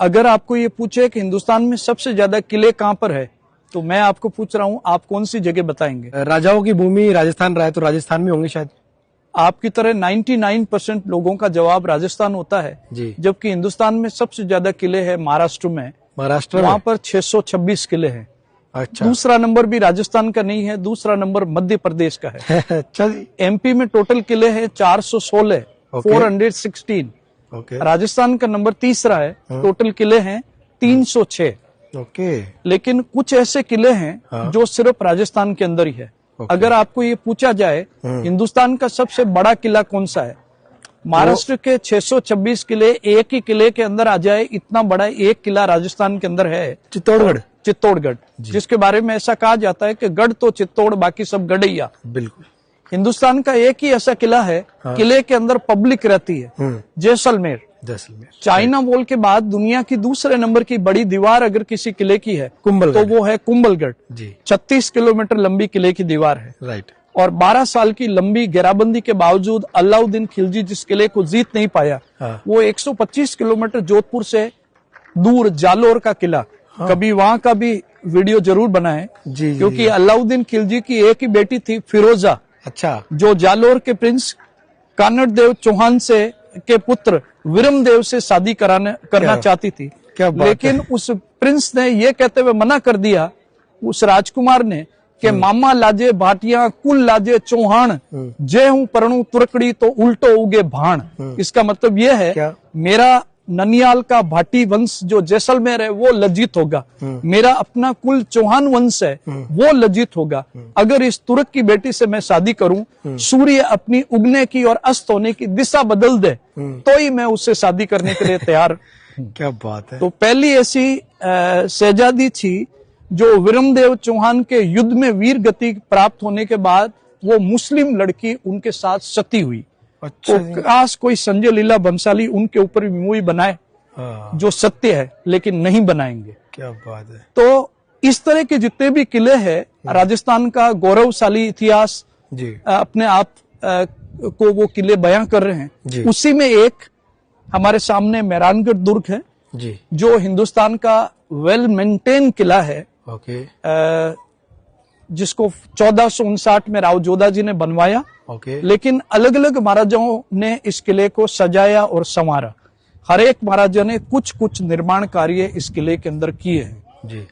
अगर आपको ये पूछे कि हिंदुस्तान में सबसे ज्यादा किले कहाँ पर है, तो मैं आपको पूछ रहा हूँ, आप कौन सी जगह बताएंगे? राजाओं की भूमि राजस्थान रहा है, तो राजस्थान में होंगे शायद। आपकी तरह 99% लोगों का जवाब राजस्थान होता है जी। जबकि हिंदुस्तान में सबसे ज्यादा किले हैं महाराष्ट्र में। महाराष्ट्र वहां पर 626 किले हैं। अच्छा। दूसरा नंबर भी राजस्थान का नहीं है, दूसरा नंबर मध्य प्रदेश का है। अच्छा जी। एमपी में टोटल किले हैं 416, 416। राजस्थान का नंबर तीसरा है, टोटल किले हैं 306। लेकिन कुछ ऐसे किले हैं जो सिर्फ राजस्थान के अंदर ही है। अगर आपको ये पूछा जाए हिंदुस्तान का सबसे बड़ा किला कौन सा है, महाराष्ट्र के 626 किले, एक ही किले के अंदर आ जाए इतना बड़ा एक किला राजस्थान के अंदर है, चित्तौड़गढ़, जिसके बारे में ऐसा कहा जाता है कि गढ़ तो चित्तौड़, बाकी सब गढ़ैया। बिल्कुल। हिंदुस्तान का एक ही ऐसा किला है, किले के अंदर पब्लिक रहती है, जैसलमेर। चाइना वॉल के बाद दुनिया की दूसरे नंबर की बड़ी दीवार अगर किसी किले की है तो वो है कुंभलगढ़। 36 किलोमीटर लंबी किले की दीवार है। राइट। और 12 साल की लंबी घेराबंदी के बावजूद अलाउद्दीन खिलजी जिस किले को जीत नहीं पाया, वो 125 किलोमीटर जोधपुर से दूर जालोर का किला। कभी वहां का भी वीडियो जरूर बनाएं, क्योंकि अलाउद्दीन खिलजी की एक ही बेटी थी, फिरोजा। अच्छा। जो जालोर के प्रिंस कानड़ देव चौहान से के पुत्र विरमदेव से शादी करना चाहती थी। लेकिन उस प्रिंस ने ये कहते हुए मना कर दिया, उस राजकुमार ने, कि मामा लाजे भाटिया कुल लाजे चौहान, जय हूं परणु तुरकड़ी तो उल्टो उगे भाण। इसका मतलब ये है मेरा ननियाल का भाटी वंश जो जैसलमेर है वो लज्जित होगा, मेरा अपना कुल चौहान वंश है वो लज्जित होगा। अगर इस तुर्क की बेटी से मैं शादी करूं, सूर्य अपनी उगने की और अस्त होने की दिशा बदल दे तो ही मैं उससे शादी करने के लिए तैयार। क्या बात है। तो पहली ऐसी शहजादी थी जो विरमदेव चौहान के युद्ध में वीर गति प्राप्त होने के बाद वो मुस्लिम लड़की उनके साथ सती हुई। अच्छा। तो काश कोई संजय लीला बंसाली उनके ऊपर भी मूवी बनाए जो सत्य है, लेकिन नहीं बनाएंगे। क्या बात है। तो इस तरह के जितने भी किले हैं, राजस्थान का गौरवशाली इतिहास अपने आप को वो किले बयां कर रहे हैं। उसी में एक हमारे सामने मेहरानगढ़ दुर्ग है जो हिंदुस्तान का वेल मेंटेन किला है, जिसको 1459 में राव जोधा जी ने बनवाया। लेकिन अलग अलग महाराजाओं ने इस किले को सजाया और संवारा। हर एक महाराजा ने कुछ कुछ निर्माण कार्य इस किले के अंदर किए हैं।